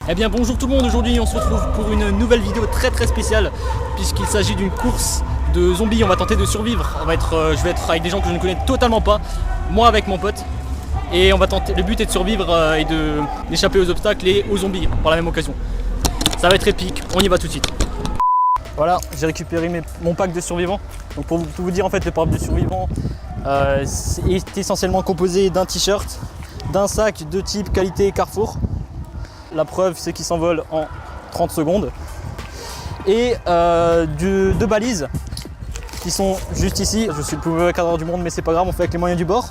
Eh bien bonjour tout le monde, aujourd'hui on se retrouve pour une nouvelle vidéo très spéciale puisqu'il s'agit d'une course de zombies. On va tenter de survivre, je vais être avec des gens que je ne connais totalement pas, moi avec mon pote. Et on va tenter, le but est de survivre et d'échapper aux obstacles et aux zombies par la même occasion. Ça va être épique, on y va tout de suite. Voilà, j'ai récupéré mon pack de survivants. Donc pour tout vous dire, en fait, le pack de survivants est essentiellement composé d'un t-shirt, d'un sac de type qualité Carrefour. La preuve, c'est qu'il s'envole en 30 secondes. Et deux balises qui sont juste ici. Je suis le plus mauvais cadreur du monde, mais c'est pas grave, on fait avec les moyens du bord.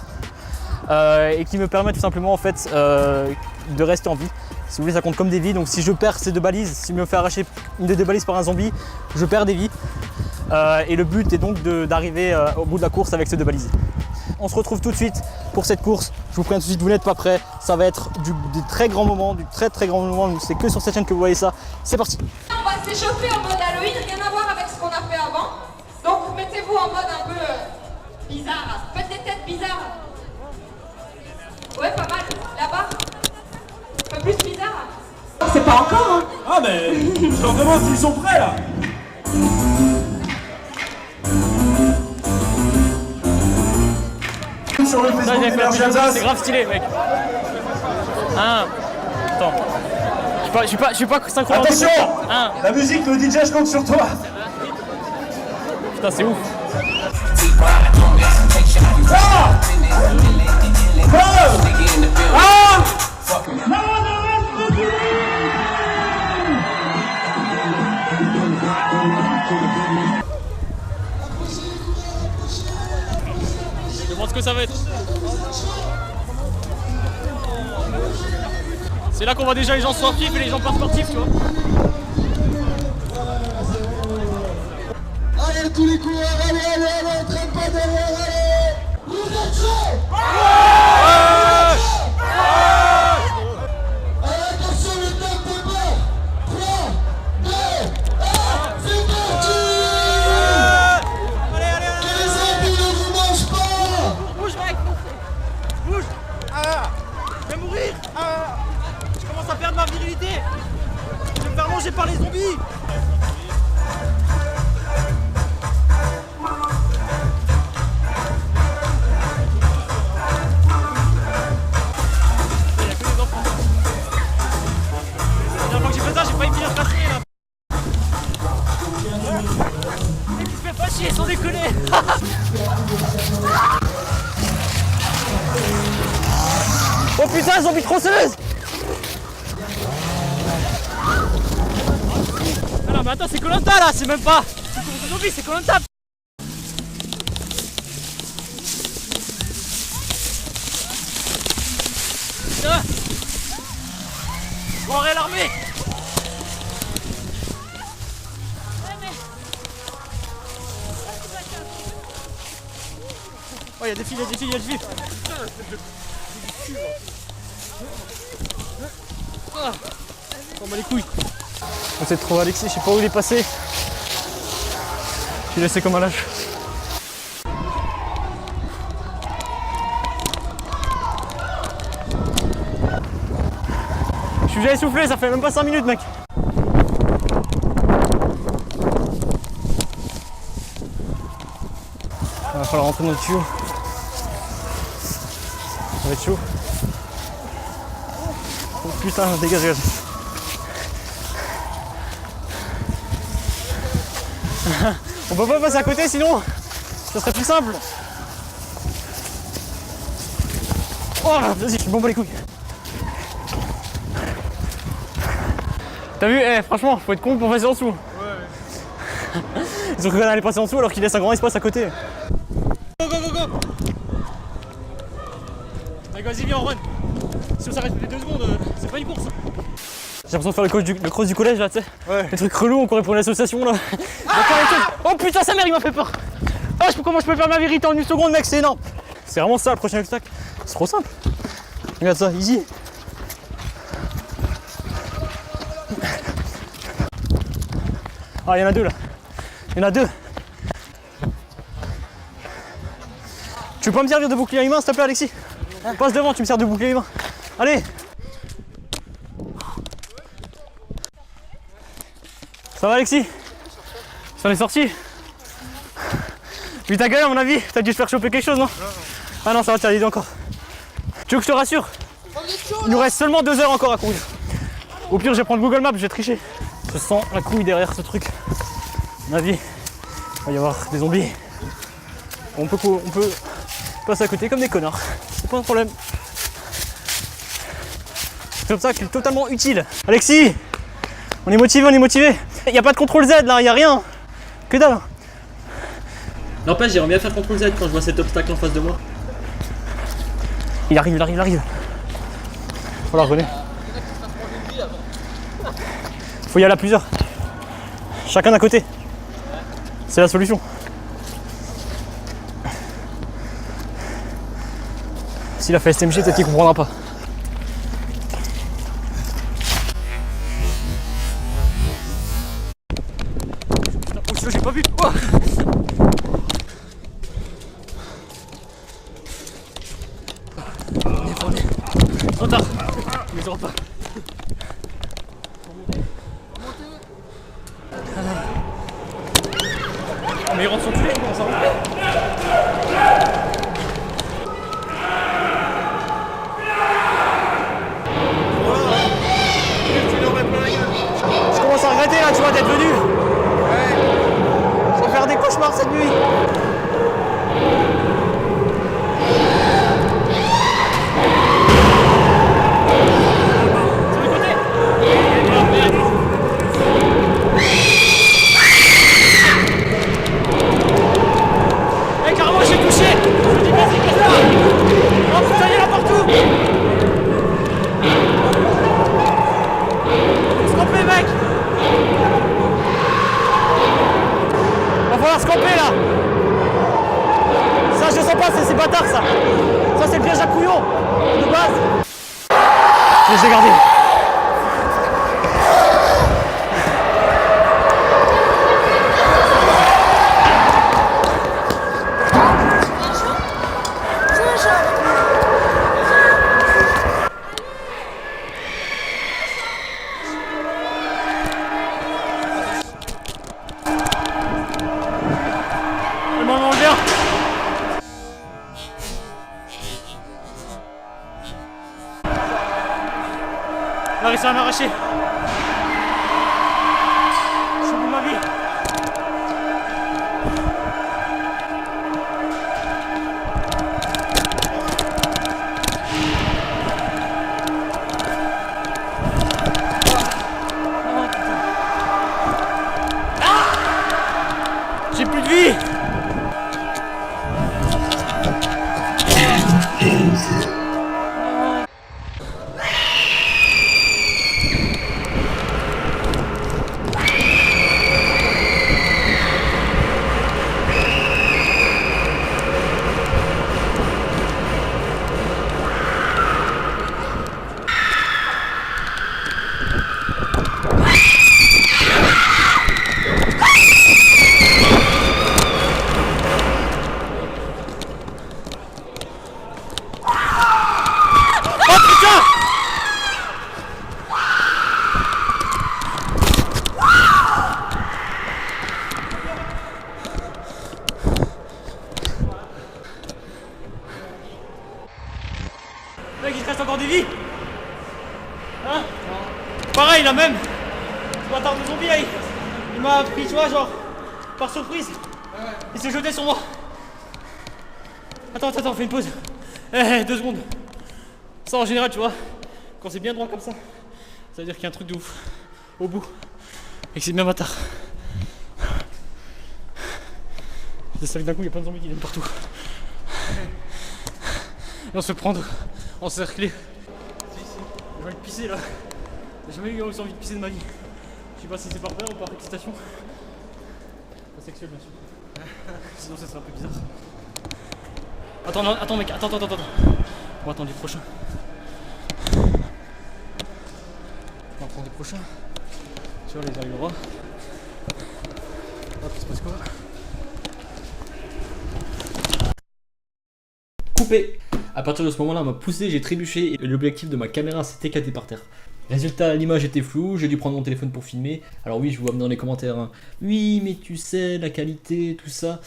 Et qui me permettent tout simplement en fait, de rester en vie. Si vous voulez, ça compte comme des vies, donc si je perds ces deux balises, si je me fais arracher une des deux balises par un zombie, je perds des vies. Et le but est donc d'arriver au bout de la course avec ces deux balises. On se retrouve tout de suite pour cette course. Je vous préviens tout de suite, vous n'êtes pas prêts. Ça va être des très grands moments, du très grand moment. C'est que sur cette chaîne que vous voyez ça. C'est parti. On va s'échauffer en mode Halloween, rien à voir avec ce qu'on a fait avant. Donc mettez-vous en mode un peu bizarre. Faites des têtes bizarres. Ouais, pas mal. Là-bas. Un peu plus bizarre. C'est pas encore, hein. Ah mais je leur demande s'ils sont prêts là. Sur le Facebook Énergie Alsace. C'est grave stylé, mec. Attends. Je suis pas synchro. Attention. La musique, le DJ, je compte sur toi. Putain, c'est ouf. Je demande ce que ça va être. C'est là qu'on voit déjà les gens sportifs et les gens pas sportifs, tu vois. Allez, tous les coureurs, allez, traîne pas derrière, allez. Vous êtes chaud? Allez, attention, le temps de départ. 3, 2, 1, c'est parti. Les zombies ne vous mangent pas. Bouge, mec. Bouge. Je vais mourir. Je commence à perdre ma virilité. Je vais me faire manger par les zombies. Sans déconner. Oh putain, zombie tronçonneuse. Ah non mais attends, c'est Koh-Lanta là, c'est même pas zombie, c'est Koh-Lanta. Putain. Bon, l'armée. Oh, y'a des filles, y'a des filles. On bat les couilles. On s'est trouvé Alexis, je sais pas où il est passé. Je l'ai laissé comme un lâche. Je suis déjà essoufflé, ça fait même pas 5 minutes, mec. Il va falloir rentrer dans le tuyau. Ça va être chaud. Oh putain, dégage. On peut pas passer à côté sinon ça serait plus simple. Oh vas-y, je m'en bats les couilles. T'as vu, franchement, faut être con pour passer en dessous. Ouais. Ils ont cru qu'on allait passer en dessous alors qu'il laisse un grand espace à côté. Go. Allez, vas-y, viens, on run. Si on s'arrête toutes les 2 secondes, c'est pas une course. J'ai l'impression de faire le cross du collège là, tu sais. Ouais. Les trucs relous, on courait pour une association là. Oh putain, sa mère, il m'a fait peur. Comment je peux faire ma vérité en 1 seconde, mec, c'est énorme. C'est vraiment ça le prochain obstacle. C'est trop simple. Regarde ça, easy. Ah, il y en a 2 là. Il y en a 2. Tu peux pas me servir de bouclier humain, s'il te plaît, Alexis? Passe devant, tu me sers de bouclier humain. Allez. Ça va Alexis? Ça en est sorti? Vu ta gueule à mon avis, t'as dû te faire choper quelque chose non? Ah non ça va, tiens, dis encore. Tu veux que je te rassure? Il nous reste seulement 2 heures encore à courir. Au pire je vais prendre Google Maps, je vais tricher. Je sens la couille derrière ce truc. À mon avis, il va y avoir des zombies. On peut passer à côté comme des connards. C'est pas un problème. C'est comme ça qu'il est totalement utile. Alexis! On est motivé, on est motivé. Il n'y a pas de contrôle Z là, il n'y a rien. Que dalle. N'empêche, j'aimerais bien faire contrôle Z quand je vois cet obstacle en face de moi. Il arrive, il arrive, il arrive. Voilà, revenez. Faut y aller à plusieurs. Chacun d'un côté. C'est la solution. S'il a fait STMG, peut-être qu'il comprendra pas. Putain, j'ai pas vu. Oh, trop tard. Il les aura pas. Oh, mais ils rentrent sur tous les coups, ça. Je commence à regretter là, tu vois, d'être venu. Je vais faire des cauchemars cette nuit. C'est bâtard ça. Ça c'est le piège à couillon de base. Je l'ai gardé. Le moment vient. On a réussi à m'arracher. Je suis au bout de ma vie. J'ai plus de vie. Mec, il te reste encore des vies. Hein? Pareil, là même. Ce bâtard de zombie, là, il m'a pris, tu vois, genre, par surprise. Il s'est jeté sur moi. Attends, fais une pause. 2 secondes. Ça, en général, tu vois, quand c'est bien droit comme ça, ça veut dire qu'il y a un truc de ouf au bout. Et que c'est bien bâtard. C'est ça, d'un coup, il y a plein de zombies qui viennent partout. Et on se prend encerclé. J'ai envie de pisser là. J'ai jamais eu aussi envie de pisser de ma vie. Je sais pas si c'est par peur ou par excitation. Pas sexuel bien sûr. Sinon ça serait un peu bizarre. Attends mec, attends. On va attendre les prochains. On va prendre les prochains. Tu vois, les arrivera. Hop, il se passe quoi? Coupé. À partir de ce moment-là, on m'a poussé, j'ai trébuché et l'objectif de ma caméra s'est éclaté par terre. Résultat, l'image était floue, j'ai dû prendre mon téléphone pour filmer. Alors oui, je vous vois dans les commentaires, hein. Oui, mais tu sais, la qualité, tout ça.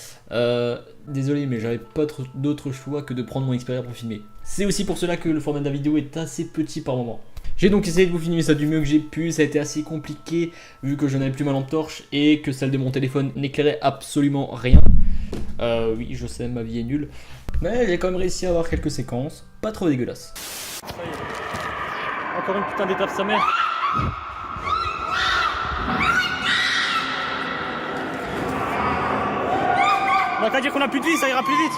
Désolé, mais j'avais pas d'autre choix que de prendre mon Xperia pour filmer. C'est aussi pour cela que le format de la vidéo est assez petit par moment. J'ai donc essayé de vous filmer ça du mieux que j'ai pu, ça a été assez compliqué vu que je n'avais plus ma lampe torche et que celle de mon téléphone n'éclairait absolument rien. Oui, je sais, ma vie est nulle. Mais j'ai quand même réussi à avoir quelques séquences, pas trop dégueulasses. Encore une putain d'étape sa mère. On va qu'à dire qu'on a plus de vie, ça ira plus vite.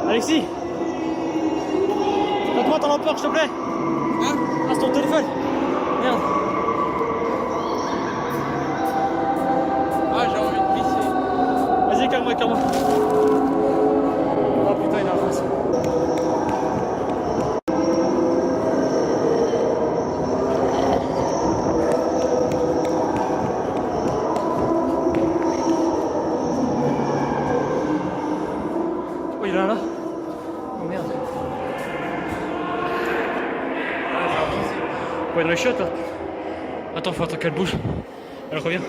Alexis, donne-moi ton lampe torche, s'il te plaît. Hein? Ah, c'est ton téléphone. Merde. Ah, j'ai envie de pisser. Vas-y, calme-moi, calme-moi. Oh putain, il a la face. Oh, il est là. Oh merde. Ouais, dans les chiottes là. Attends, faut attendre qu'elle bouge. Elle revient.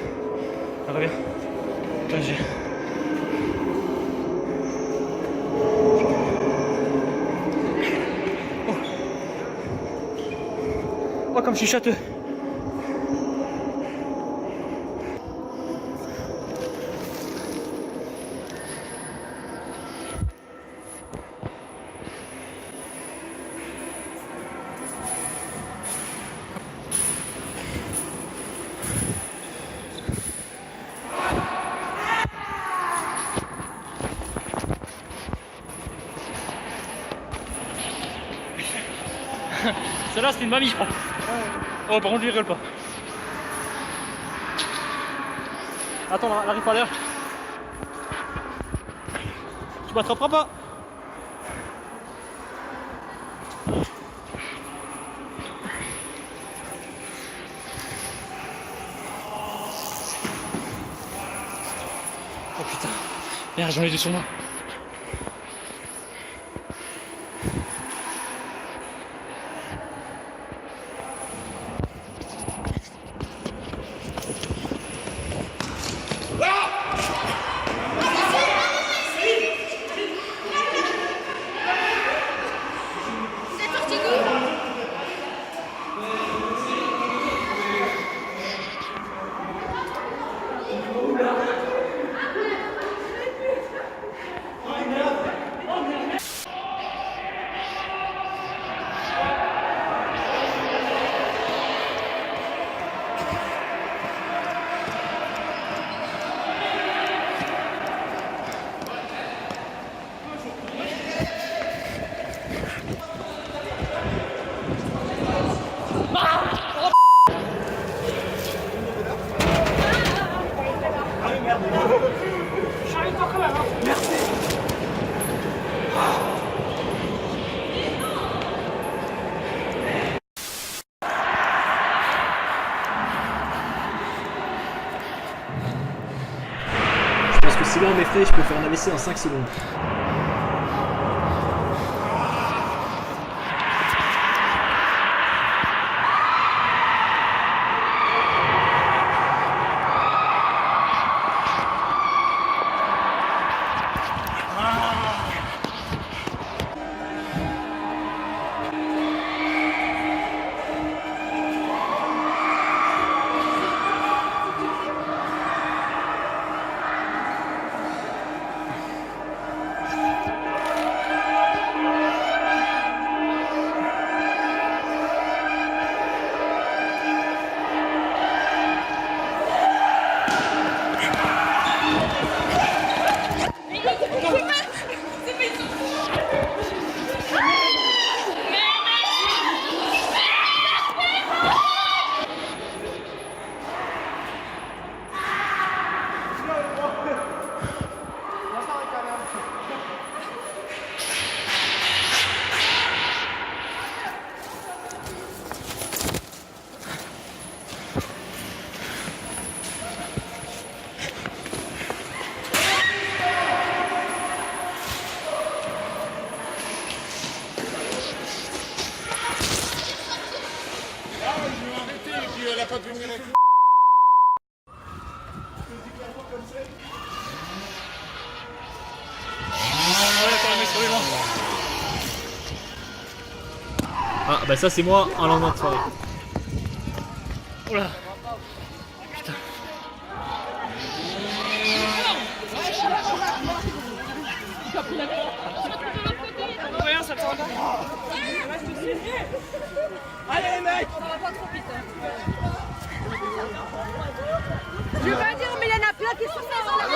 Elle revient. Putain, j'ai. Oh. Oh, comme je suis châteux. Celle-là, c'était une mamie, je crois. Oh, par contre, je rigole pas. Attends, elle arrive pas là. Tu m'attraperas pas. Oh putain. Merde, j'en ai deux sur moi. Parce que si là on m'effraie, je peux faire un AVC en 5 secondes. Bah ça c'est moi un lendemain de soirée. Oula. Putain. Allez les mecs. Je veux pas dire, mais il y en a plein qui sont faits dans la rue.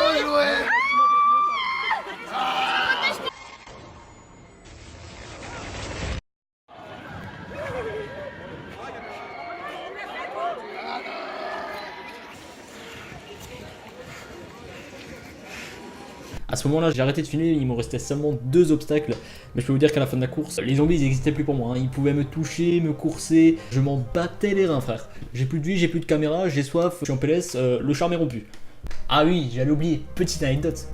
À ce moment-là, j'ai arrêté de filmer, il me restait seulement 2 obstacles. Mais je peux vous dire qu'à la fin de la course, les zombies ils n'existaient plus pour moi. Hein. Ils pouvaient me toucher, me courser, je m'en battais les reins, frère. J'ai plus de vie, j'ai plus de caméra, j'ai soif, je suis en PLS, le charme est rompu. Ah oui, j'allais oublier, petite anecdote.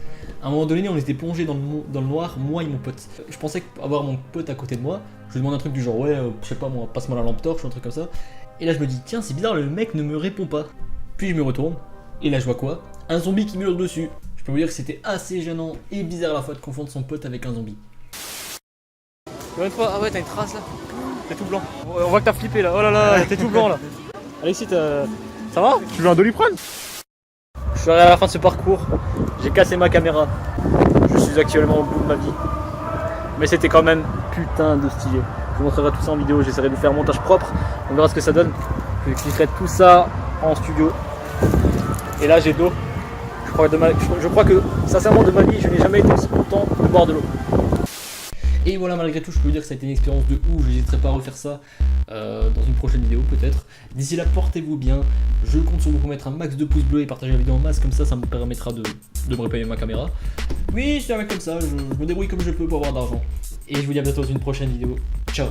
À un moment donné, on était plongé dans le noir, moi et mon pote. Je pensais avoir mon pote à côté de moi. Je lui demande un truc du genre, ouais, je sais pas moi, passe-moi la lampe torche ou un truc comme ça. Et là, je me dis, tiens, c'est bizarre, le mec ne me répond pas. Puis je me retourne, et là, je vois quoi? Un zombie qui m'hurle dessus. Je peux vous dire que c'était assez gênant et bizarre à la fois de confondre son pote avec un zombie. Ah ouais, t'as une trace là. T'es tout blanc. On voit que t'as flippé là. Oh là là, t'es tout blanc là. Alexis, ça va? Tu veux un Doliprane? Je suis arrivé à la fin de ce parcours, j'ai cassé ma caméra. Je suis actuellement au bout de ma vie. Mais c'était quand même putain de stylé. Je vous montrerai tout ça en vidéo, j'essaierai de faire un montage propre. On verra ce que ça donne. Je cliquerai tout ça en studio. Et là j'ai de l'eau. Je crois que sincèrement de ma vie, je n'ai jamais été aussi content de boire de l'eau. Et voilà, malgré tout, je peux vous dire que ça a été une expérience de ouf. Je n'hésiterai pas à refaire ça dans une prochaine vidéo peut-être. D'ici là, portez-vous bien. Je compte sur vous pour mettre un max de pouces bleus et partager la vidéo en masse, comme ça me permettra de me réparer ma caméra. Oui, je suis un mec comme ça, je me débrouille comme je peux pour avoir d'argent. Et je vous dis à bientôt dans une prochaine vidéo. Ciao.